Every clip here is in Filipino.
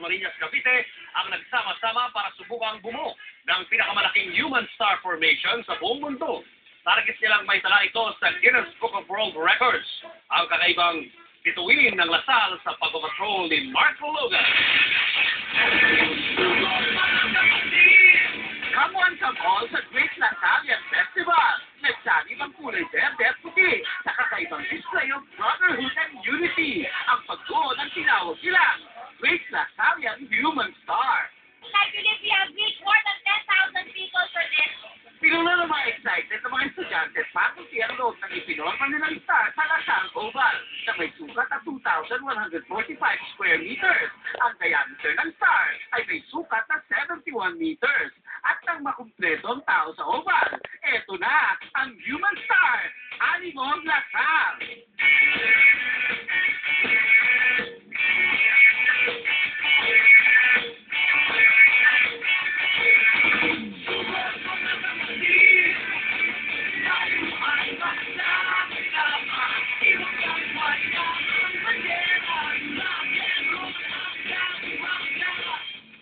Marinas Cavite ang nagsama-sama para subukang bumuo ng pinakamalaking human star formation sa buong mundo. Target nilang may tala ito sa Guinness Book of World Records, ang kakaibang bituin ng Lasal sa pagpapatrol ni Marco Logan. Come on, come all sa Great Latalian Festival. Nagsali ng kulay berde at puti sa kakaibang display of brotherhood and unity. Ang pagbuo ng tinawag nilang Great Latalian Human Star. I believe we have reached more than 10,000 people for this. Pinuno ng mga excited na mga estudyante at faculty ang loob ng ipinorma nilang star sa Lasal Oval na may sukat na 2,145 square meters. Ang diameter ng star ay may sukat na 71 meters. At nang makumpleto ang tao sa oval, eto na ang human star, Animong Lasal.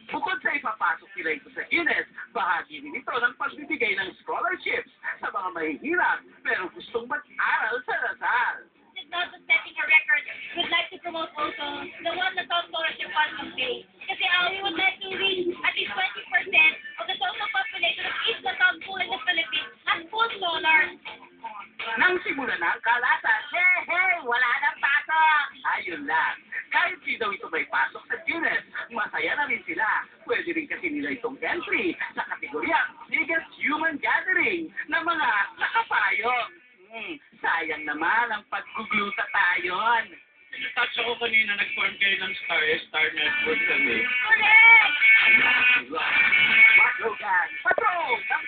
Bukod sa ipapasok nila ito sa Guinness, bahagi din ito ng pagbibigay ng scholarships sa mga mahihirap pero gustong mag-aral sa Lasal. It's not just setting a record. We'd like to promote also the one that Top Scholarship Fund campaign. Kasi we would like to reach at least 20% of the total population of each Lasal school in the Philippines as full scholars. Nang simula na ang kalatan, hey, wala nang pasok! Ayun lang. Kahit di daw ito may pasok sa Guinness, masaya na rin sila. Pwede rin kasi nila itong entry sa kategoryang biggest human gathering ng mga nakapayong. Sayang naman ang paggugluta tayon. Touch ako kanina, nag-form kayo ng Star Network kami. Correct! Mark Logan, patrol ng